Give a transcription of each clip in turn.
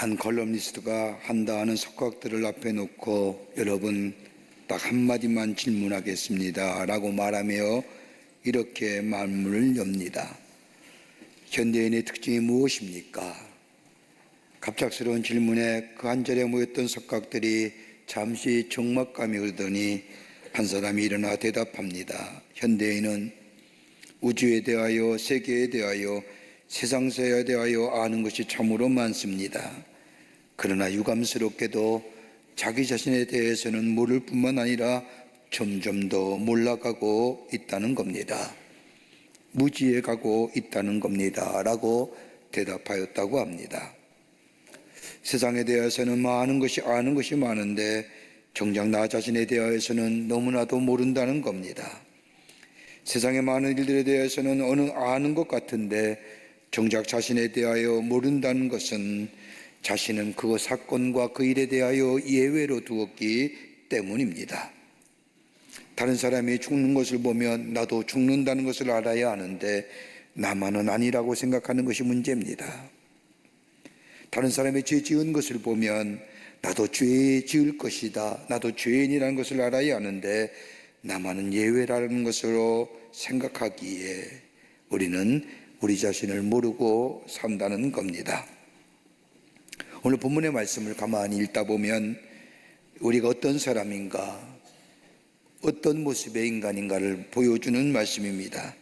한 컬럼니스트가 한다 하는 석각들을 앞에 놓고 여러분 딱 한마디만 질문하겠습니다 라고 말하며 이렇게 말문을 엽니다. 현대인의 특징이 무엇입니까? 갑작스러운 질문에 그 한 자리에 모였던 석각들이 잠시 적막감이 흐르더니 한 사람이 일어나 대답합니다. 현대인은 우주에 대하여, 세계에 대하여, 세상사에 대하여 아는 것이 참으로 많습니다. 그러나 유감스럽게도 자기 자신에 대해서는 모를 뿐만 아니라 점점 더 몰라가고 있다는 겁니다. 무지해 가고 있다는 겁니다 라고 대답하였다고 합니다. 세상에 대해서는 아는 것이 많은데 정작 나 자신에 대해서는 너무나도 모른다는 겁니다. 세상의 많은 일들에 대해서는 아는 것 같은데 정작 자신에 대하여 모른다는 것은 자신은 그 사건과 그 일에 대하여 예외로 두었기 때문입니다. 다른 사람이 죽는 것을 보면 나도 죽는다는 것을 알아야 하는데 나만은 아니라고 생각하는 것이 문제입니다. 다른 사람이 죄 지은 것을 보면 나도 죄 지을 것이다, 나도 죄인이라는 것을 알아야 하는데 나만은 예외라는 것으로 생각하기에 우리는 우리 자신을 모르고 산다는 겁니다. 오늘 본문의 말씀을 가만히 읽다 보면 우리가 어떤 사람인가, 어떤 모습의 인간인가를 보여주는 말씀입니다.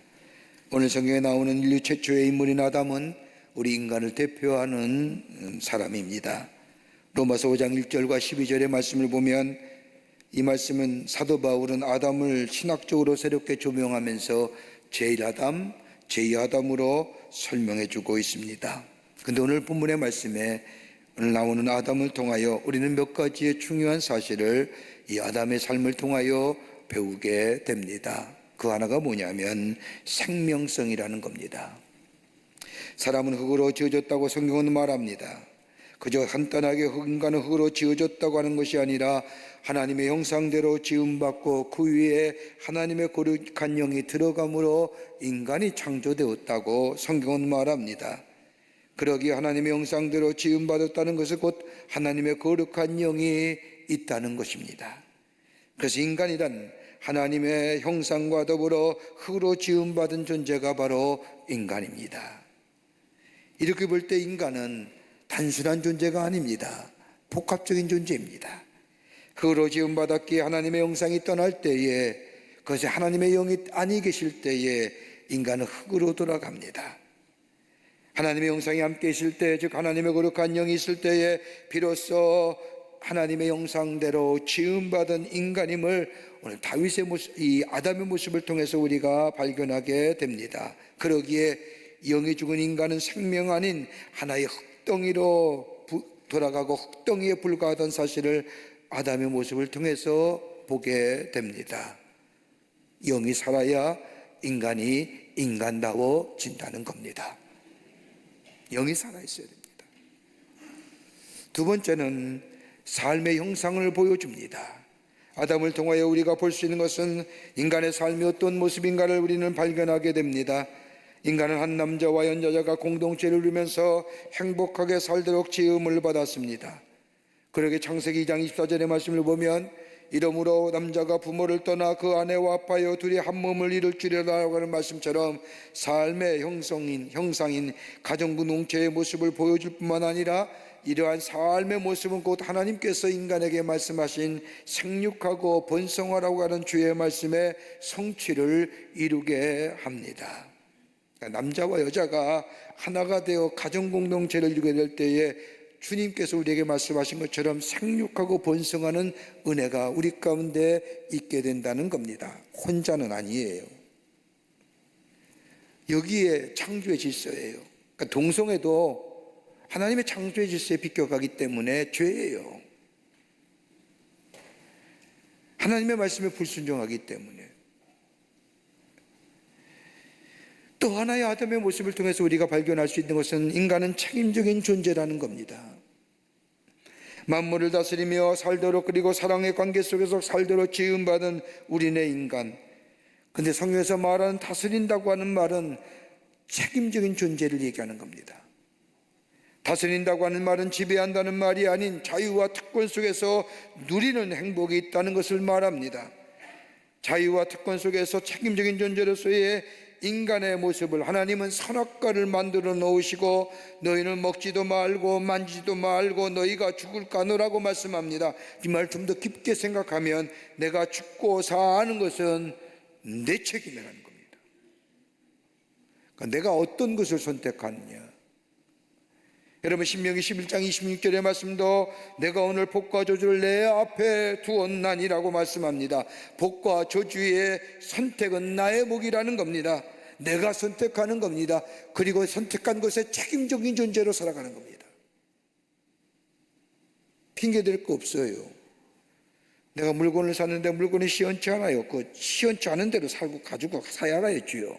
오늘 성경에 나오는 인류 최초의 인물인 아담은 우리 인간을 대표하는 사람입니다. 로마서 5장 1절과 12절의 말씀을 보면 이 말씀은 사도 바울은 아담을 신학적으로 새롭게 조명하면서 제1아담, 제2아담으로 설명해 주고 있습니다. 그런데 오늘 본문의 말씀에 오늘 나오는 아담을 통하여 우리는 몇 가지의 중요한 사실을 이 아담의 삶을 통하여 배우게 됩니다. 그 하나가 뭐냐면 생명성이라는 겁니다. 사람은 흙으로 지어졌다고 성경은 말합니다. 그저 간단하게 인간은 흙으로 지어졌다고 하는 것이 아니라 하나님의 형상대로 지음받고 그 위에 하나님의 거룩한 영이 들어감으로 인간이 창조되었다고 성경은 말합니다. 그러기에 하나님의 형상대로 지음받았다는 것은 곧 하나님의 거룩한 영이 있다는 것입니다. 그래서 인간이란 하나님의 형상과 더불어 흙으로 지음받은 존재가 바로 인간입니다. 이렇게 볼 때 인간은 단순한 존재가 아닙니다. 복합적인 존재입니다. 흙으로 지음받았기에 하나님의 형상이 떠날 때에, 그것이 하나님의 영이 아니 계실 때에 인간은 흙으로 돌아갑니다. 하나님의 형상이 함께 있을 때, 즉 하나님의 거룩한 영이 있을 때에 비로소 하나님의 형상대로 지음받은 인간임을 오늘 다윗의 모습, 이 아담의 모습을 통해서 우리가 발견하게 됩니다. 그러기에 영이 죽은 인간은 생명 아닌 하나의 흙덩이로 돌아가고 흙덩이에 불과하던 사실을 아담의 모습을 통해서 보게 됩니다. 영이 살아야 인간이 인간다워진다는 겁니다. 영이 살아있어야 됩니다. 두 번째는 삶의 형상을 보여줍니다. 아담을 통하여 우리가 볼 수 있는 것은 인간의 삶이 어떤 모습인가를 우리는 발견하게 됩니다. 인간은 한 남자와 여자가 공동체를 이루면서 행복하게 살도록 지음을 받았습니다. 그러게 창세기 2장 24절의 말씀을 보면 이러므로 남자가 부모를 떠나 그 아내와 합하여 둘이 한 몸을 이룰 줄이라고 하는 말씀처럼 삶의 형상인 가정공동체의 모습을 보여줄 뿐만 아니라 이러한 삶의 모습은 곧 하나님께서 인간에게 말씀하신 생육하고 번성하라고 하는 주의 말씀의 성취를 이루게 합니다. 남자와 여자가 하나가 되어 가정공동체를 이루게 될 때에 주님께서 우리에게 말씀하신 것처럼 생육하고 번성하는 은혜가 우리 가운데 있게 된다는 겁니다. 혼자는 아니에요. 여기에 창조의 질서예요. 그러니까 동성애도 하나님의 창조의 질서에 비껴가기 때문에 죄예요. 하나님의 말씀에 불순종하기 때문에. 또 하나의 아담의 모습을 통해서 우리가 발견할 수 있는 것은 인간은 책임적인 존재라는 겁니다. 만물을 다스리며 살도록, 그리고 사랑의 관계 속에서 살도록 지음받은 우리네 인간. 근데 성경에서 말하는 다스린다고 하는 말은 책임적인 존재를 얘기하는 겁니다. 다스린다고 하는 말은 지배한다는 말이 아닌 자유와 특권 속에서 누리는 행복이 있다는 것을 말합니다. 자유와 특권 속에서 책임적인 존재로서의 인간의 모습을 하나님은 선악과를 만들어 놓으시고 너희는 먹지도 말고 만지지도 말고 너희가 죽을까 하노라고 말씀합니다. 이 말 좀 더 깊게 생각하면 내가 죽고 사는 것은 내 책임이라는 겁니다. 그러니까 내가 어떤 것을 선택하느냐. 여러분 신명기 11장 26절의 말씀도 내가 오늘 복과 저주를 내 앞에 두었나니라고 말씀합니다. 복과 저주의 선택은 나의 몫이라는 겁니다. 내가 선택하는 겁니다. 그리고 선택한 것에 책임적인 존재로 살아가는 겁니다. 핑계댈 거 없어요. 내가 물건을 샀는데 물건이 시원치 않아요. 그 시원치 않은 대로 살고 가지고 사야 알아야지요.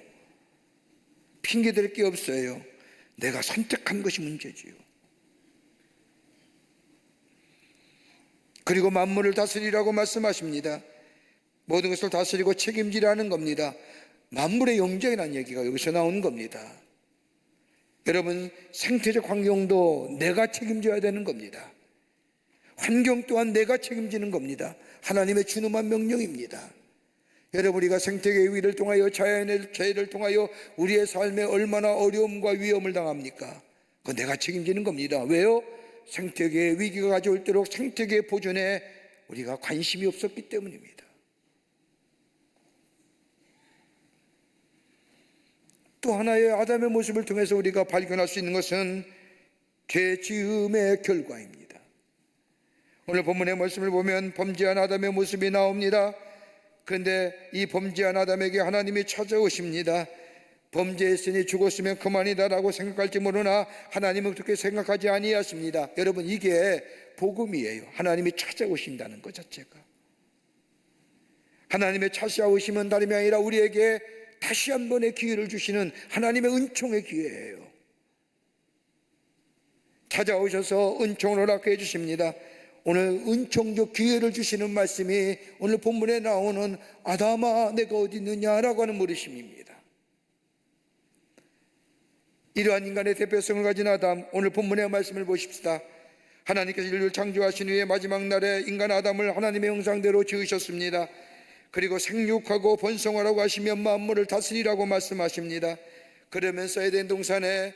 핑계댈 게 없어요. 내가 선택한 것이 문제지요. 그리고 만물을 다스리라고 말씀하십니다. 모든 것을 다스리고 책임지라는 겁니다. 만물의 영장이라는 얘기가 여기서 나오는 겁니다. 여러분 생태적 환경도 내가 책임져야 되는 겁니다. 환경 또한 내가 책임지는 겁니다. 하나님의 준엄한 명령입니다. 여러분 우리가 생태계의 위를 통하여 자연의 재해를 통하여 우리의 삶에 얼마나 어려움과 위험을 당합니까? 그건 내가 책임지는 겁니다. 왜요? 생태계의 위기가 가져올 때록 생태계 보존에 우리가 관심이 없었기 때문입니다. 또 하나의 아담의 모습을 통해서 우리가 발견할 수 있는 것은 죄지음의 결과입니다. 오늘 본문의 말씀을 보면 범죄한 아담의 모습이 나옵니다. 그런데 이 범죄한 아담에게 하나님이 찾아오십니다. 범죄했으니 죽었으면 그만이다라고 생각할지 모르나 하나님은 그렇게 생각하지 아니하십니다. 여러분 이게 복음이에요. 하나님이 찾아오신다는 것 자체가. 하나님의 찾아오심은 다름이 아니라 우리에게 다시 한 번의 기회를 주시는 하나님의 은총의 기회예요. 찾아오셔서 은총을 허락해 주십니다. 오늘 은총적 기회를 주시는 말씀이 오늘 본문에 나오는 아담아 내가 어디 있느냐라고 하는 물으심입니다. 이러한 인간의 대표성을 가진 아담, 오늘 본문의 말씀을 보십시다. 하나님께서 인류를 창조하신 후에 마지막 날에 인간 아담을 하나님의 형상대로 지으셨습니다. 그리고 생육하고 번성하라고 하시며 만물을 다스리라고 말씀하십니다. 그러면서 에덴 동산에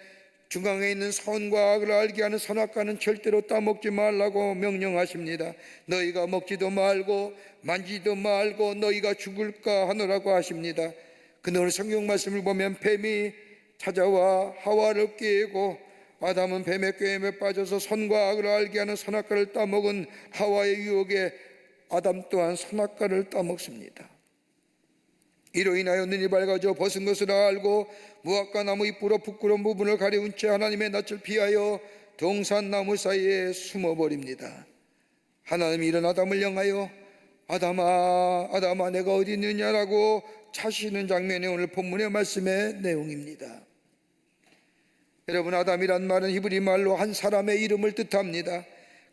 중앙에 있는 선과 악을 알게 하는 선악과는 절대로 따먹지 말라고 명령하십니다. 너희가 먹지도 말고 만지지도 말고 너희가 죽을까 하노라고 하십니다. 근데 오늘 성경 말씀을 보면 뱀이 찾아와 하와를 깨고 아담은 뱀의 꾀임에 빠져서 선과 악을 알게 하는 선악과를 따먹은 하와의 유혹에 아담 또한 선악과를 따먹습니다. 이로 인하여 눈이 밝아져 벗은 것을 알고 무화과 나무 잎으로 부끄러운 부분을 가려운 채 하나님의 낯을 피하여 동산 나무 사이에 숨어버립니다. 하나님이 이런 아담을 향하여 아담아 아담아 내가 어디 있느냐라고 차시는 장면이 오늘 본문의 말씀의 내용입니다. 여러분 아담이란 말은 히브리 말로 한 사람의 이름을 뜻합니다.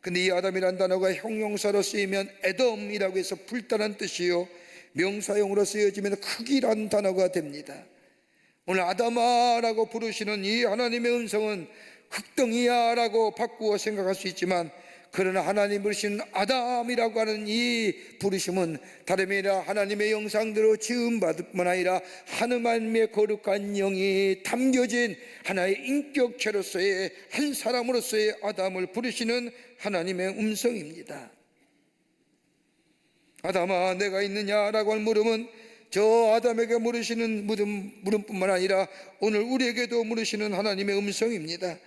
근데 이 아담이란 단어가 형용사로 쓰이면 에돔이라고 해서 불단한 뜻이요 명사용으로 쓰여지면 크기란 단어가 됩니다. 오늘 아담아라고 부르시는 이 하나님의 음성은 흙덩이야 라고 바꾸어 생각할 수 있지만 그러나 하나님 부르시는 아담이라고 하는 이 부르심은 다름이 아니라 하나님의 형상대로 지음받을 뿐 아니라 하나님의 거룩한 영이 담겨진 하나의 인격체로서의 한 사람으로서의 아담을 부르시는 하나님의 음성입니다. 아담아 내가 있느냐라고 하는 물음은 저 아담에게 물으시는 물음뿐만 아니라 오늘 우리에게도 물으시는 하나님의 음성입니다.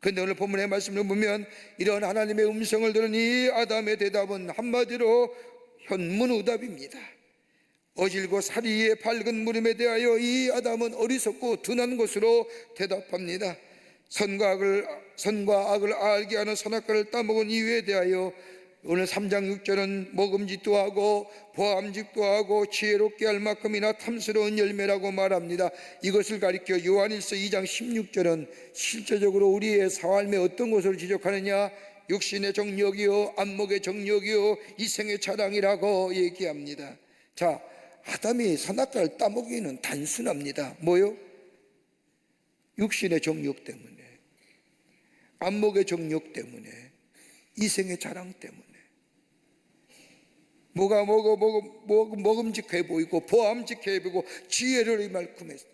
그런데 오늘 본문의 말씀을 보면 이런 하나님의 음성을 들은 이 아담의 대답은 한마디로 현문우답입니다. 어질고 사리의 밝은 물음에 대하여 이 아담은 어리석고 둔한 것으로 대답합니다. 선과 악을 알게 하는 선악과를 따먹은 이유에 대하여 오늘 3장 6절은 먹음직도 하고 보암직도 하고 지혜롭게 할 만큼이나 탐스러운 열매라고 말합니다. 이것을 가리켜 요한일서 2장 16절은 실제적으로 우리의 삶에 어떤 것을 지적하느냐, 육신의 정욕이요 안목의 정욕이요 이생의 자랑이라고 얘기합니다. 자, 아담이 선악과를 따먹기는 단순합니다. 뭐요? 육신의 정욕 때문에. 안목의 정욕 때문에, 이생의 자랑 때문에, 뭐가 먹음직해 보이고 보암직해 보이고 지혜를 이만큼했어.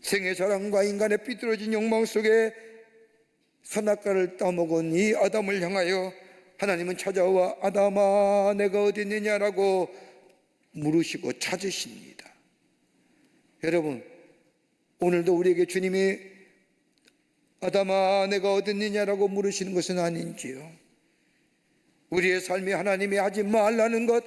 생의 자랑과 인간의 삐뚤어진 욕망 속에 선악과를 따먹은 이 아담을 향하여 하나님은 찾아와 아담아 내가 어디 있느냐라고 물으시고 찾으십니다. 여러분, 오늘도 우리에게 주님이 아담아 내가 어디 있느냐라고 물으시는 것은 아닌지요? 우리의 삶이 하나님이 하지 말라는 것,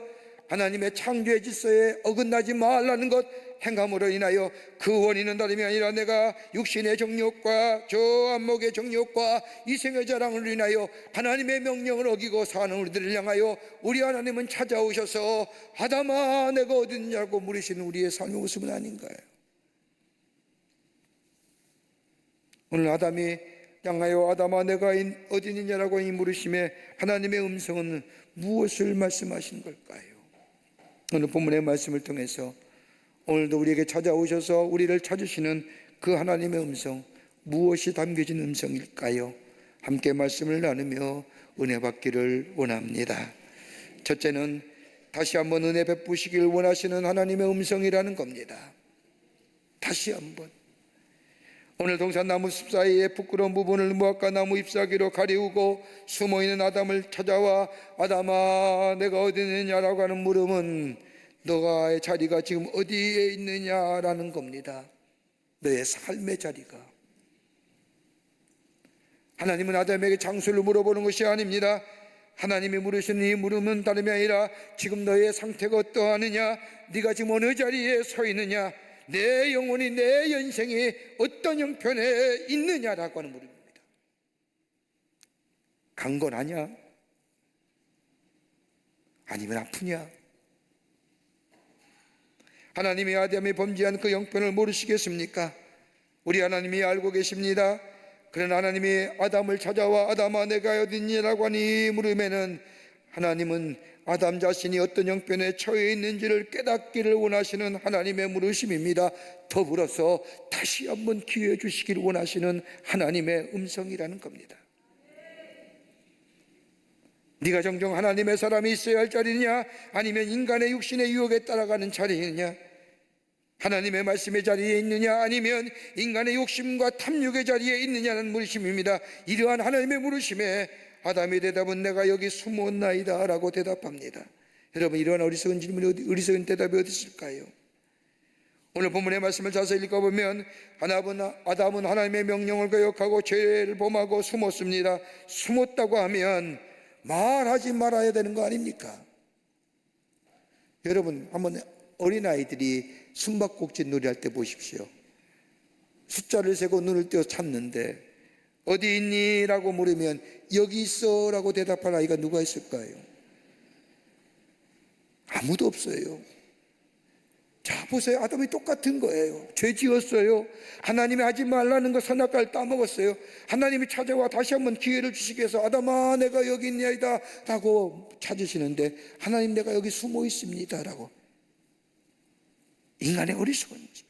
하나님의 창조의 질서에 어긋나지 말라는 것 행함으로 인하여 그 원인은 다름이 아니라 내가 육신의 정욕과 저 안목의 정욕과 이생의 자랑을 인하여 하나님의 명령을 어기고 사는 우리들을 향하여 우리 하나님은 찾아오셔서 아담아 내가 어디 있냐고 물으시는 우리의 삶의 모습은 아닌가요? 오늘 아담이 향하여 아담아 내가 어디 있느냐라고 물으심에 하나님의 음성은 무엇을 말씀하신 걸까요? 오늘 본문의 말씀을 통해서 오늘도 우리에게 찾아오셔서 우리를 찾으시는 그 하나님의 음성, 무엇이 담겨진 음성일까요? 함께 말씀을 나누며 은혜 받기를 원합니다. 첫째는 다시 한번 은혜 베푸시길 원하시는 하나님의 음성이라는 겁니다. 다시 한번. 오늘 동산나무 숲 사이에 부끄러운 부분을 무화과 나무 잎사귀로 가리우고 숨어있는 아담을 찾아와 아담아 내가 어디 있느냐라고 하는 물음은 너의 자리가 지금 어디에 있느냐라는 겁니다. 너의 삶의 자리가. 하나님은 아담에게 장소를 물어보는 것이 아닙니다. 하나님이 물으시는 이 물음은 다름이 아니라 지금 너의 상태가 어떠하느냐, 네가 지금 어느 자리에 서 있느냐, 내 영혼이 내 인생이 어떤 형편에 있느냐라고 하는 물음입니다. 강건하냐? 아니면 아프냐? 하나님이 아담이 범죄한 그 형편을 모르시겠습니까? 우리 하나님이 알고 계십니다. 그러나 하나님이 아담을 찾아와 아담아 내가 어딨니라고 하니 물음에는 하나님은 아담 자신이 어떤 형편에 처해 있는지를 깨닫기를 원하시는 하나님의 물으심입니다. 더불어서 다시 한번 기회 주시기를 원하시는 하나님의 음성이라는 겁니다. 네가 정녕 하나님의 사람이 있어야 할 자리냐, 아니면 인간의 육신의 유혹에 따라가는 자리느냐, 하나님의 말씀의 자리에 있느냐, 아니면 인간의 욕심과 탐욕의 자리에 있느냐는 물으심입니다. 이러한 하나님의 물으심에 아담의 대답은 내가 여기 숨었나이다 라고 대답합니다. 여러분, 이러한 어리석은 질문이 어리석은 대답이 어디 있을까요? 오늘 본문의 말씀을 자세히 읽어보면 아담은 하나님의 명령을 거역하고 죄를 범하고 숨었습니다. 숨었다고 하면 말하지 말아야 되는 거 아닙니까? 여러분, 한번 어린아이들이 숨바꼭질 놀이할 때 보십시오. 숫자를 세고 눈을 떼어 찾는데 어디 있니? 라고 물으면 여기 있어 라고 대답할 아이가 누가 있을까요? 아무도 없어요. 자, 보세요. 아담이 똑같은 거예요. 죄 지었어요. 하나님이 하지 말라는 거 선악과를 따먹었어요. 하나님이 찾아와 다시 한번 기회를 주시기 위해서 아담아 내가 여기 있냐이다 라고 찾으시는데 하나님 내가 여기 숨어 있습니다 라고. 인간의 어리석은지.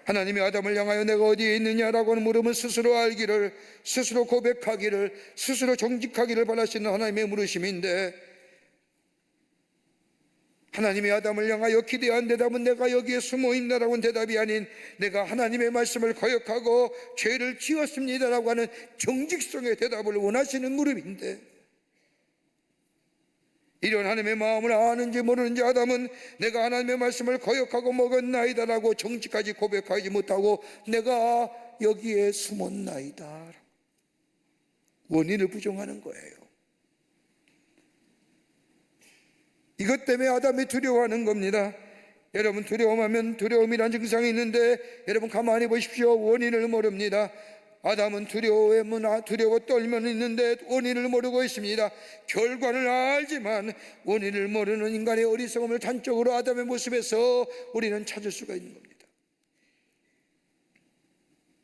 하나님이 아담을 향하여 내가 어디에 있느냐라고 하는 물음은 스스로 알기를, 스스로 고백하기를, 스스로 정직하기를 바라시는 하나님의 물으심인데, 하나님이 아담을 향하여 기대한 대답은 내가 여기에 숨어있나라고 하는 대답이 아닌 내가 하나님의 말씀을 거역하고 죄를 지었습니다라고 하는 정직성의 대답을 원하시는 물음인데, 이런 하나님의 마음을 아는지 모르는지 아담은 내가 하나님의 말씀을 거역하고 먹었나이다라고 정직하지 고백하지 못하고 내가 여기에 숨었나이다 원인을 부정하는 거예요. 이것 때문에 아담이 두려워하는 겁니다. 여러분, 두려움하면 두려움이란 증상이 있는데 여러분 가만히 보십시오. 원인을 모릅니다. 아담은 두려워 떨면 있는데 원인을 모르고 있습니다. 결과를 알지만 원인을 모르는 인간의 어리석음을 단적으로 아담의 모습에서 우리는 찾을 수가 있는 겁니다.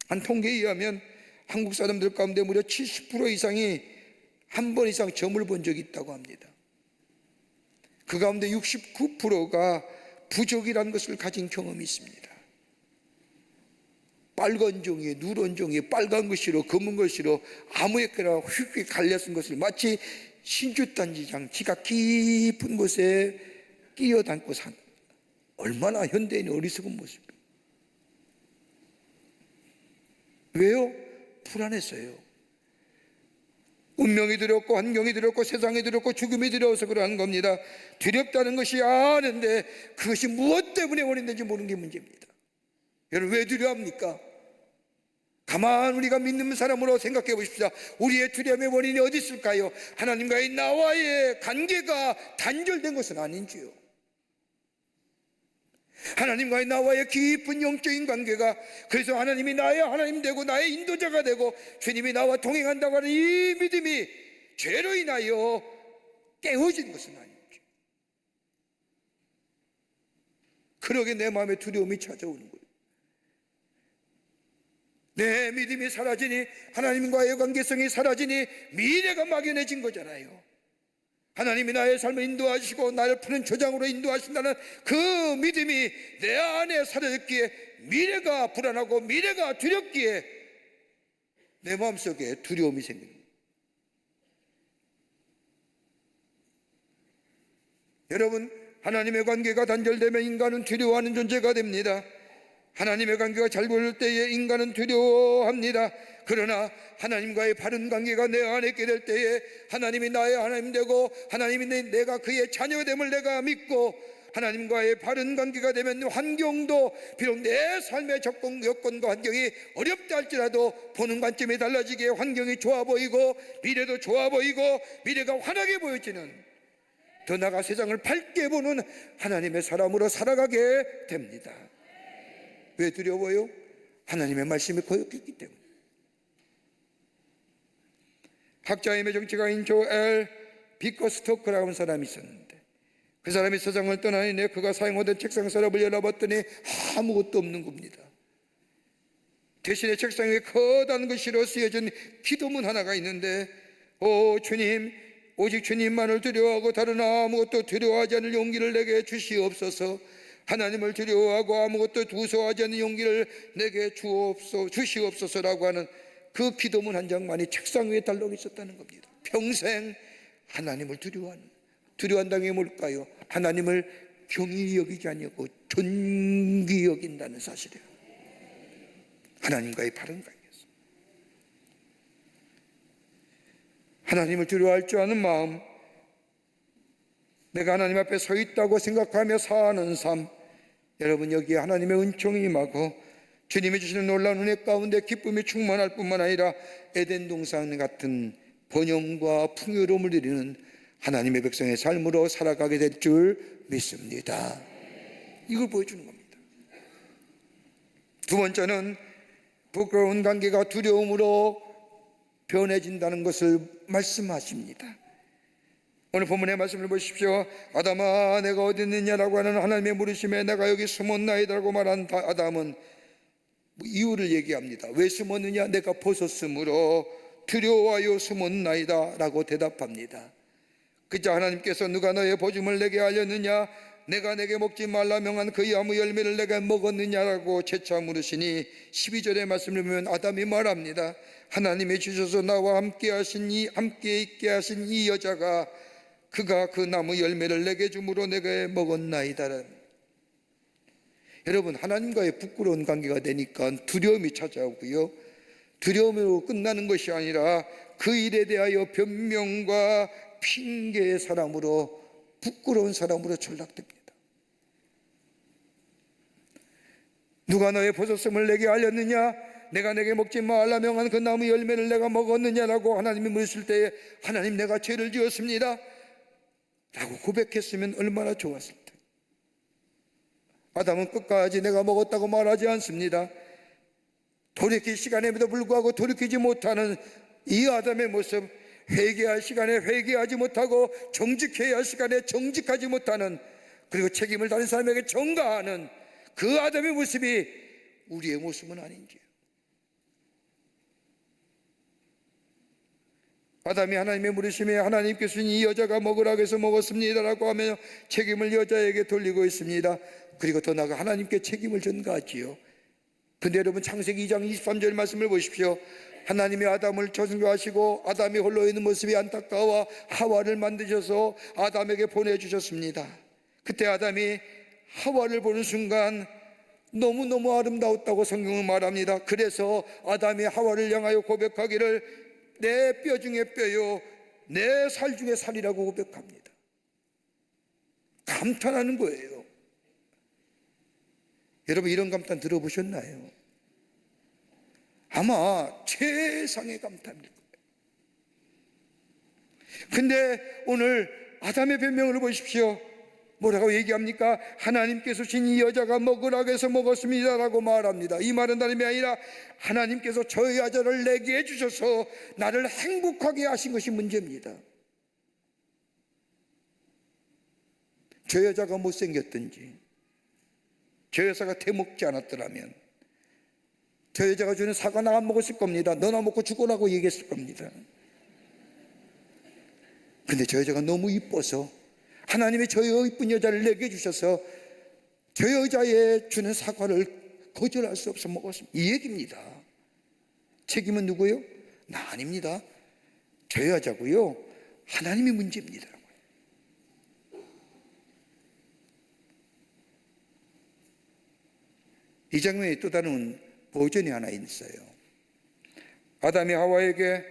한 통계에 의하면 한국 사람들 가운데 무려 70% 이상이 한 번 이상 점을 본 적이 있다고 합니다. 그 가운데 69%가 부족이라는 것을 가진 경험이 있습니다. 빨간 종이에 누런 종이에 빨간 것이로 검은 것이로 아무에게나 휙휙 갈려 쓴 것을 마치 신주단지장 지가 깊은 곳에 끼어담고 산, 얼마나 현대인의 어리석은 모습이에요. 왜요? 불안했어요. 운명이 두렵고 환경이 두렵고 세상이 두렵고 죽음이 두려워서 그러는 겁니다. 두렵다는 것이 아는데 그것이 무엇 때문에 원인된지 모르는 게 문제입니다. 여러분, 왜 두려워합니까? 가만 우리가 믿는 사람으로 생각해 보십시오. 우리의 두려움의 원인이 어디 있을까요? 하나님과의 나와의 관계가 단절된 것은 아닌지요. 하나님과의 나와의 깊은 영적인 관계가, 그래서 하나님이 나의 하나님 되고 나의 인도자가 되고 주님이 나와 동행한다고 하는 이 믿음이 죄로 인하여 깨어진 것은 아닌지. 그러게 내 마음에 두려움이 찾아오는 거예요. 내 믿음이 사라지니, 하나님과의 관계성이 사라지니 미래가 막연해진 거잖아요. 하나님이 나의 삶을 인도하시고 나를 푸는 조장으로 인도하신다는 그 믿음이 내 안에 사라졌기에 미래가 불안하고 미래가 두렵기에 내 마음속에 두려움이 생깁니다. 여러분, 하나님의 관계가 단절되면 인간은 두려워하는 존재가 됩니다. 하나님의 관계가 잘 보일 때에 인간은 두려워합니다. 그러나 하나님과의 바른 관계가 내 안에 있게 될 때에 하나님이 나의 하나님 되고 하나님이 내가 그의 자녀됨을 내가 믿고 하나님과의 바른 관계가 되면 환경도, 비록 내 삶의 접근 여건과 환경이 어렵다 할지라도 보는 관점이 달라지게 환경이 좋아 보이고 미래도 좋아 보이고 미래가 환하게 보여지는, 더 나아가 세상을 밝게 보는 하나님의 사람으로 살아가게 됩니다. 왜 두려워요? 하나님의 말씀이 거역했기 때문에. 학자임의 정치가인 조엘 비커스토크라고 하는 사람이 있었는데, 그 사람이 세상을 떠나니 그가 사용하던 책상 서랍을 열어봤더니 아무것도 없는 겁니다. 대신에 책상 위에 커다란 글씨로 쓰여진 기도문 하나가 있는데, 오 주님, 오직 주님만을 두려워하고 다른 아무것도 두려워하지 않을 용기를 내게 주시옵소서. 하나님을 두려워하고 아무것도 두서워하지 않는 용기를 내게 주시옵소서라고 하는 그 기도문 한 장만이 책상 위에 달려 있었다는 겁니다. 평생 하나님을 두려워한다는 게 뭘까요? 하나님을 경히 여기지 아니하고 존귀 여긴다는 사실이에요. 하나님과의 바른 관계에서 하나님을 두려워할 줄 아는 마음, 내가 하나님 앞에 서 있다고 생각하며 사는 삶, 여러분, 여기에 하나님의 은총이 임하고 주님이 주시는 놀라운 은혜 가운데 기쁨이 충만할 뿐만 아니라 에덴 동산 같은 번영과 풍요로움을 누리는 하나님의 백성의 삶으로 살아가게 될 줄 믿습니다. 이걸 보여주는 겁니다. 두 번째는 부끄러운 관계가 두려움으로 변해진다는 것을 말씀하십니다. 오늘 본문의 말씀을 보십시오. 아담아, 내가 어디 있느냐라고 하는 하나님의 물으심에 내가 여기 숨었나이다라고 말한 아담은 이유를 얘기합니다. 왜 숨었느냐? 내가 벗었으므로 두려워하여 숨었나이다 라고 대답합니다. 그자 하나님께서 누가 너의 보증을 내게 알렸느냐? 내가 내게 먹지 말라 명한 그 나무 열매를 내가 먹었느냐라고 재차 물으시니 12절의 말씀을 보면 아담이 말합니다. 하나님이 주셔서 나와 함께 있게 하신 이 여자가 그가 그 나무 열매를 내게 주므로 내가 먹었나이다. 여러분, 하나님과의 부끄러운 관계가 되니까 두려움이 찾아오고요, 두려움으로 끝나는 것이 아니라 그 일에 대하여 변명과 핑계의 사람으로, 부끄러운 사람으로 전락됩니다. 누가 너의 버섯음을 내게 알렸느냐? 내가 내게 먹지 말라 명한 그 나무 열매를 내가 먹었느냐라고 하나님이 물으실 때에 하나님, 내가 죄를 지었습니다 라고 고백했으면 얼마나 좋았을 텐데. 아담은 끝까지 내가 먹었다고 말하지 않습니다. 돌이킬 시간에도 불구하고 돌이키지 못하는 이 아담의 모습, 회개할 시간에 회개하지 못하고 정직해야 할 시간에 정직하지 못하는, 그리고 책임을 다른 사람에게 전가하는 그 아담의 모습이 우리의 모습은 아닌지요. 아담이 하나님의 물으심에 하나님께서 이 여자가 먹으라고 해서 먹었습니다라고 하며 책임을 여자에게 돌리고 있습니다. 그리고 더 나아가 하나님께 책임을 전가하지요. 근데 여러분, 창세기 2장 23절 말씀을 보십시오. 하나님이 아담을 창조하시고 아담이 홀로 있는 모습이 안타까워 하와를 만드셔서 아담에게 보내주셨습니다. 그때 아담이 하와를 보는 순간 너무너무 아름다웠다고 성경은 말합니다. 그래서 아담이 하와를 향하여 고백하기를 내 뼈 중에 뼈요 내 살 중에 살이라고 고백합니다. 감탄하는 거예요. 여러분, 이런 감탄 들어보셨나요? 아마 최상의 감탄일 거예요. 근데 오늘 아담의 변명을 보십시오. 뭐라고 얘기합니까? 하나님께서 신 이 여자가 먹으라고 해서 먹었습니다라고 말합니다. 이 말은 다름이 아니라 하나님께서 저 여자를 내게 해주셔서 나를 행복하게 하신 것이 문제입니다. 저 여자가 못생겼든지, 저 여자가 대먹지 않았더라면 저 여자가 주는 사과 나 안 먹었을 겁니다. 너나 먹고 죽어라고 얘기했을 겁니다. 근데 저 여자가 너무 이뻐서 하나님이 저 이쁜 여자를 내게 주셔서 저 여자의 주는 사과를 거절할 수 없어 먹었습니다. 이 얘기입니다. 책임은 누구요? 나 아닙니다. 저 여자고요, 하나님이 문제입니다. 이 장면에 또 다른 버전이 하나 있어요. 아담이 하와에게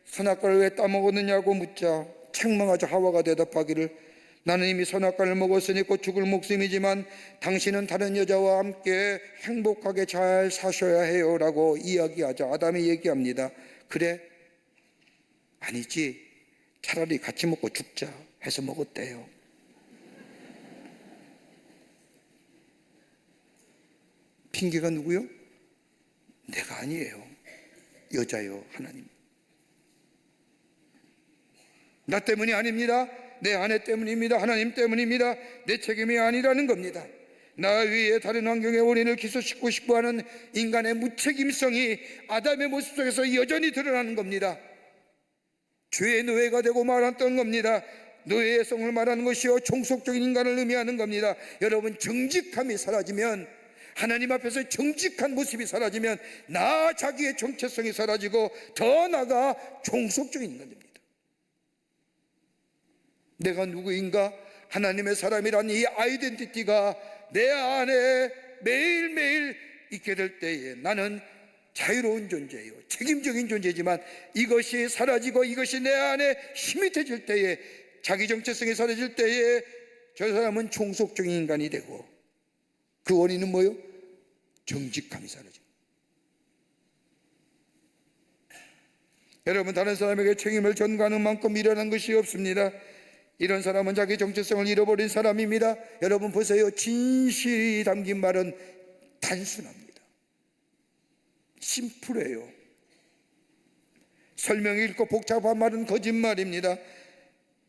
선악과를 왜 따먹었느냐고 묻자 책망하자 하와가 대답하기를 나는 이미 선악과를 먹었으니 곧 죽을 목숨이지만 당신은 다른 여자와 함께 행복하게 잘 사셔야 해요 라고 이야기하자 아담이 얘기합니다. 그래? 아니지, 차라리 같이 먹고 죽자 해서 먹었대요. 핑계가 누구요? 내가 아니에요. 여자요, 하나님. 나 때문이 아닙니다. 내 아내 때문입니다. 하나님 때문입니다. 내 책임이 아니라는 겁니다. 나 위에 다른 환경의 원인을 기소시키고 싶어하는 인간의 무책임성이 아담의 모습 속에서 여전히 드러나는 겁니다. 죄의 노예가 되고 말았던 겁니다. 노예의 성을 말하는 것이요 종속적인 인간을 의미하는 겁니다. 여러분, 정직함이 사라지면, 하나님 앞에서 정직한 모습이 사라지면 나 자기의 정체성이 사라지고 더 나아가 종속적인 인간입니다. 내가 누구인가? 하나님의 사람이란 이 아이덴티티가 내 안에 매일매일 있게 될 때에 나는 자유로운 존재예요. 책임적인 존재지만 이것이 사라지고 이것이 내 안에 희미해질 때에, 자기 정체성이 사라질 때에 저 사람은 종속적인 인간이 되고, 그 원인은 뭐예요? 정직함이 사라져요. 여러분, 다른 사람에게 책임을 전가하는 만큼 일어난 것이 없습니다. 이런 사람은 자기 정체성을 잃어버린 사람입니다. 여러분 보세요. 진실이 담긴 말은 단순합니다. 심플해요. 설명이 있고 복잡한 말은 거짓말입니다.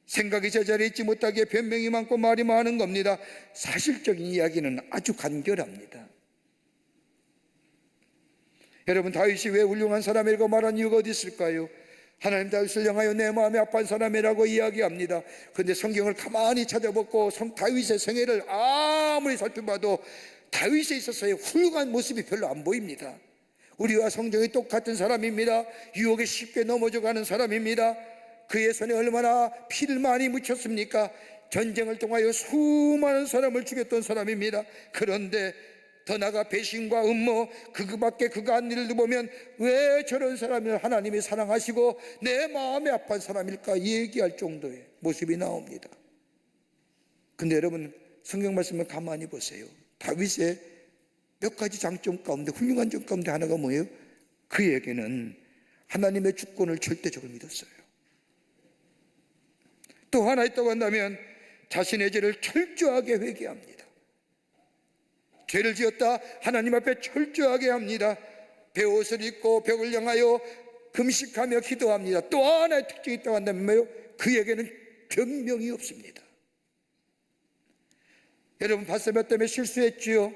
생각이 제자리에 있지 못하게 변명이 많고 말이 많은 겁니다. 사실적인 이야기는 아주 간결합니다. 여러분, 다윗이 왜 훌륭한 사람이라고 말한 이유가 어디 있을까요? 하나님 다윗을 향하여 내 마음이 아파한 사람이라고 이야기합니다. 그런데 성경을 가만히 찾아보고 다윗의 생애를 아무리 살펴봐도 다윗에 있어서의 훌륭한 모습이 별로 안 보입니다. 우리와 성경이 똑같은 사람입니다. 유혹에 쉽게 넘어져가는 사람입니다. 그의 손에 얼마나 피를 많이 묻혔습니까? 전쟁을 통하여 수많은 사람을 죽였던 사람입니다. 그런데 더 나아가 배신과 음모, 그밖에 그가 한 일을 보면 왜 저런 사람을 하나님이 사랑하시고 내 마음이 아픈 사람일까 얘기할 정도의 모습이 나옵니다. 근데 여러분, 성경 말씀을 가만히 보세요. 다윗의 몇 가지 장점 가운데, 훌륭한 점 가운데 하나가 뭐예요? 그에게는 하나님의 주권을 절대적으로 믿었어요. 또 하나 있다고 한다면 자신의 죄를 철저하게 회개합니다. 죄를 지었다 하나님 앞에 철저하게 합니다. 베옷을 입고 벽을 향하여 금식하며 기도합니다. 또 하나의 특징이 있다고 한다면 뭐예요? 그에게는 변명이 없습니다. 여러분, 밧세바 때문에 실수했지요.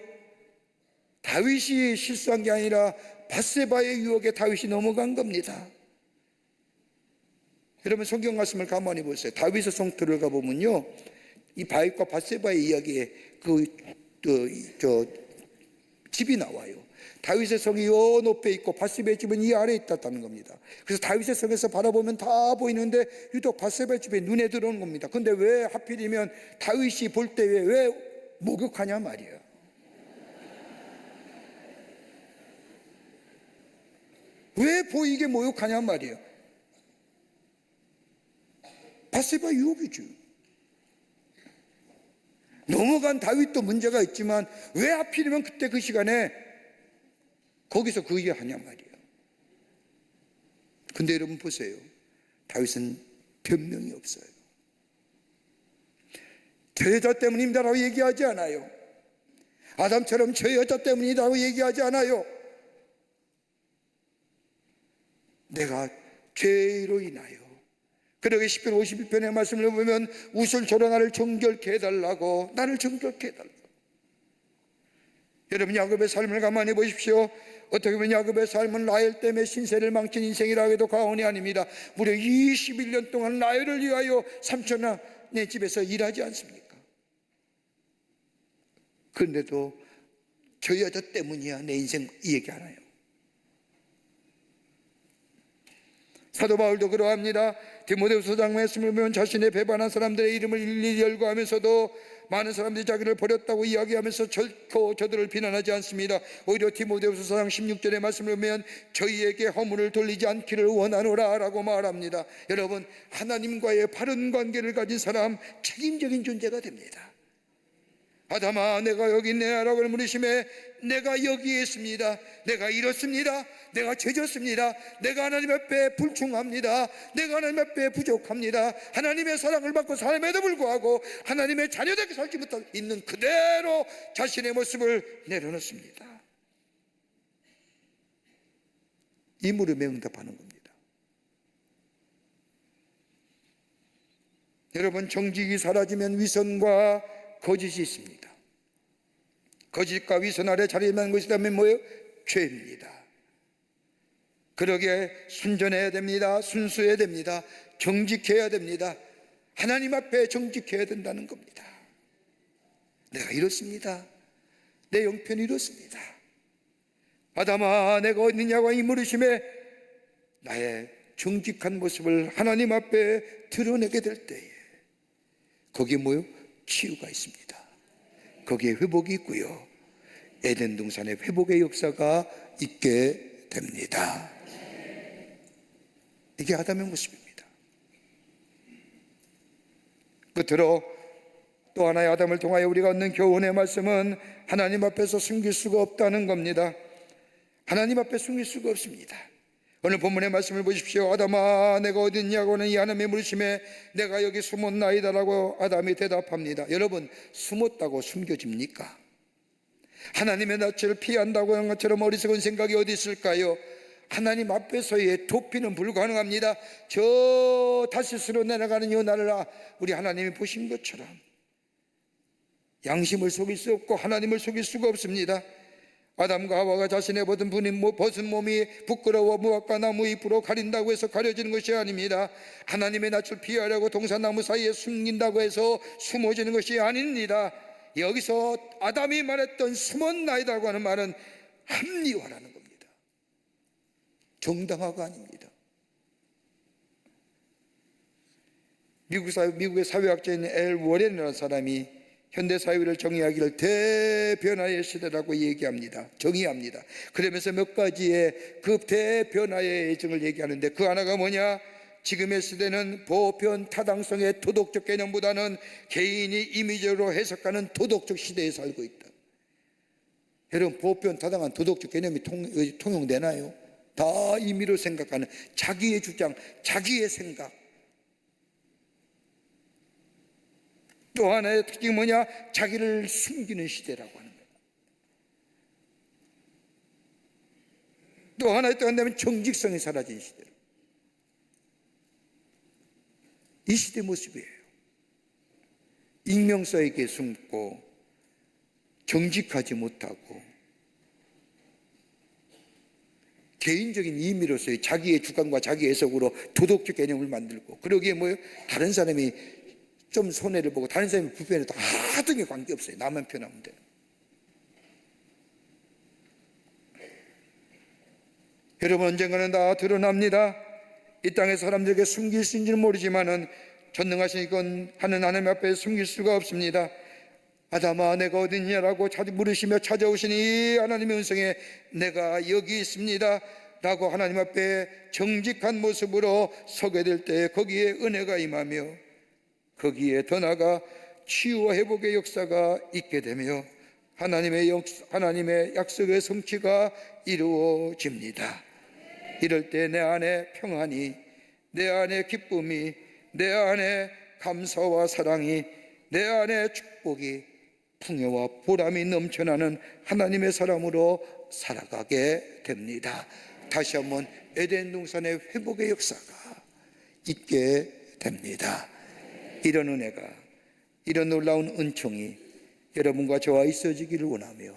다윗이 실수한 게 아니라 밧세바의 유혹에 다윗이 넘어간 겁니다. 여러분 성경 말씀을 가만히 보세요. 다윗의 성 들어가 보면요, 이 바윗과 밧세바의 이야기에 집이 나와요. 다윗의 성이 요 높에 있고 밧세바의 집은 이 아래에 있다는 겁니다. 그래서 다윗의 성에서 바라보면 다 보이는데 유독 밧세바의 집에 눈에 들어오는 겁니다. 근데 왜 하필이면 다윗이 볼 때 왜 목욕하냐 말이에요. 왜 보이게 목욕하냐 말이에요. 밧세바 유혹이죠. 넘어간 다윗도 문제가 있지만 왜 하필이면 그때 그 시간에 거기서 그 얘기 하냐 말이에요. 근데 여러분 보세요. 다윗은 변명이 없어요. 저 여자 때문입니다라고 얘기하지 않아요. 아담처럼 저 여자 때문이라고 얘기하지 않아요. 내가 죄로 인하여. 그러게 10편 51편의 말씀을 보면 우슬초로 나를 정결케 해달라고, 나를 정결케 해달라고. 여러분 야곱의 삶을 가만히 보십시오. 어떻게 보면 야곱의 삶은 라헬 때문에 신세를 망친 인생이라고 해도 과언이 아닙니다. 무려 21년 동안 라헬을 위하여 삼촌네 집에서 일하지 않습니까? 그런데도 저 여자 때문이야 내 인생 이 얘기 하나요. 사도 바울도 그러합니다. 디모데후서 장 말씀을 보면 자신의 배반한 사람들의 이름을 일일이 열거하면서도 많은 사람들이 자기를 버렸다고 이야기하면서 결코 저들을 비난하지 않습니다. 오히려 디모데후서 장 16절의 말씀을 보면 저희에게 허물을 돌리지 않기를 원하노라 라고 말합니다. 여러분, 하나님과의 바른 관계를 가진 사람, 책임적인 존재가 됩니다. 아담아 내가 여기 있네 라고 물으심에 내가 여기에 있습니다. 내가 이렇습니다. 내가 죄졌습니다. 내가 하나님 앞에 불충합니다. 내가 하나님 앞에 부족합니다. 하나님의 사랑을 받고 삶에도 불구하고 하나님의 자녀답게 살지 못하고 있는 그대로 자신의 모습을 내려놓습니다. 이 물음에 응답하는 겁니다. 여러분, 정직이 사라지면 위선과 거짓이 있습니다. 거짓과 위선 아래 자리만 것이라면 뭐예요? 죄입니다. 그러게 순전해야 됩니다. 순수해야 됩니다. 정직해야 됩니다. 하나님 앞에 정직해야 된다는 겁니다. 내가 이렇습니다. 내 형편이 이렇습니다. 아담아 내가 어디 있느냐고 이 물으심에 나의 정직한 모습을 하나님 앞에 드러내게 될 때에 거기에 뭐요? 치유가 있습니다. 거기에 회복이 있고요, 에덴 동산에 회복의 역사가 있게 됩니다. 이게 아담의 모습입니다. 끝으로 또 하나의 아담을 통하여 우리가 얻는 교훈의 말씀은 하나님 앞에서 숨길 수가 없다는 겁니다. 하나님 앞에 숨길 수가 없습니다. 오늘 본문의 말씀을 보십시오. 아담아 내가 어디 있냐고는 이 하나님의 물으심에 내가 여기 숨었나이다라고 아담이 대답합니다. 여러분, 숨었다고 숨겨집니까? 하나님의 낯을 피한다고 하는 것처럼 어리석은 생각이 어디 있을까요? 하나님 앞에서의 도피는 불가능합니다. 저 다시스로 내려가는 요나를 우리 하나님이 보신 것처럼 양심을 속일 수 없고 하나님을 속일 수가 없습니다. 아담과 하와가 자신의 벗은 몸이 부끄러워 무화과 나무 잎으로 가린다고 해서 가려지는 것이 아닙니다. 하나님의 낯을 피하려고 동산나무 사이에 숨긴다고 해서 숨어지는 것이 아닙니다. 여기서 아담이 말했던 숨었나이다고 하는 말은 합리화라는 겁니다. 정당화가 아닙니다. 미국의 사회학자인 엘 워렌이라는 사람이 현대사회를 정의하기를 대변화의 시대라고 얘기합니다. 정의합니다. 그러면서 몇 가지의 그 대변화의 예정을 얘기하는데 그 하나가 뭐냐? 지금의 시대는 보편 타당성의 도덕적 개념보다는 개인이 임의적으로 해석하는 도덕적 시대에 살고 있다. 여러분, 보편 타당한 도덕적 개념이 통용되나요? 다 임의로 생각하는 자기의 주장, 자기의 생각. 또 하나의 특징이 뭐냐? 자기를 숨기는 시대라고 하는 거예요. 또 하나의 또 한다면 정직성이 사라진 시대. 이 시대 모습이에요. 익명성에게 숨고 정직하지 못하고 개인적인 의미로서의 자기의 주관과 자기 해석으로 도덕적 개념을 만들고, 그러기에 뭐예요? 다른 사람이 좀 손해를 보고 다른 사람이 불편해도 하등에 관계없어요. 나만 편하면 돼요. 여러분, 언젠가는 다 드러납니다. 이 땅의 사람들에게 숨길 수 있는지는 모르지만은 전능하신 이건 하는 하나님 앞에 숨길 수가 없습니다. 아담아, 내가 어디 있냐라고 물으시며 찾아오신 이 하나님의 음성에 내가 여기 있습니다 라고 하나님 앞에 정직한 모습으로 서게 될 때 거기에 은혜가 임하며, 거기에 더 나아가 치유와 회복의 역사가 있게 되며 하나님의 약속의 성취가 이루어집니다. 이럴 때 내 안에 평안이, 내 안에 기쁨이, 내 안에 감사와 사랑이, 내 안에 축복이, 풍요와 보람이 넘쳐나는 하나님의 사람으로 살아가게 됩니다. 다시 한번 에덴 동산의 회복의 역사가 있게 됩니다. 이런 은혜가, 이런 놀라운 은총이 여러분과 저와 있어지기를 원하며,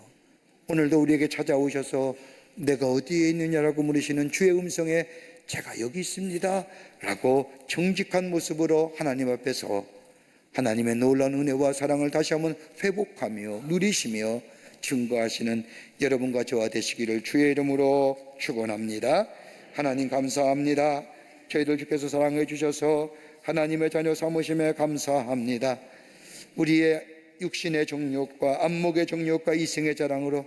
오늘도 우리에게 찾아오셔서 내가 어디에 있느냐라고 물으시는 주의 음성에 제가 여기 있습니다 라고 정직한 모습으로 하나님 앞에서 하나님의 놀라운 은혜와 사랑을 다시 한번 회복하며 누리시며 증거하시는 여러분과 저와 되시기를 주의 이름으로 축원합니다. 하나님 감사합니다. 저희들 주께서 사랑해 주셔서 하나님의 자녀 삼으심에 감사합니다. 우리의 육신의 정욕과 안목의 정욕과 이생의 자랑으로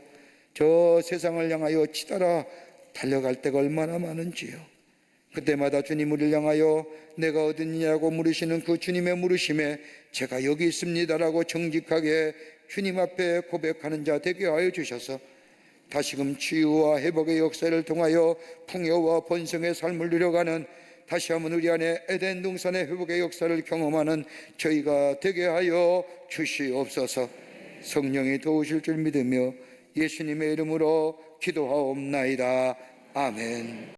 저 세상을 향하여 치달아 달려갈 때가 얼마나 많은지요. 그때마다 주님을 향하여 내가 어딨냐고 물으시는 그 주님의 물으심에 제가 여기 있습니다라고 정직하게 주님 앞에 고백하는 자 되게 하여 주셔서 다시금 치유와 회복의 역사를 통하여 풍요와 번성의 삶을 누려가는, 다시 한번 우리 안에 에덴 동산의 회복의 역사를 경험하는 저희가 되게 하여 주시옵소서. 성령이 도우실 줄 믿으며 예수님의 이름으로 기도하옵나이다. 아멘.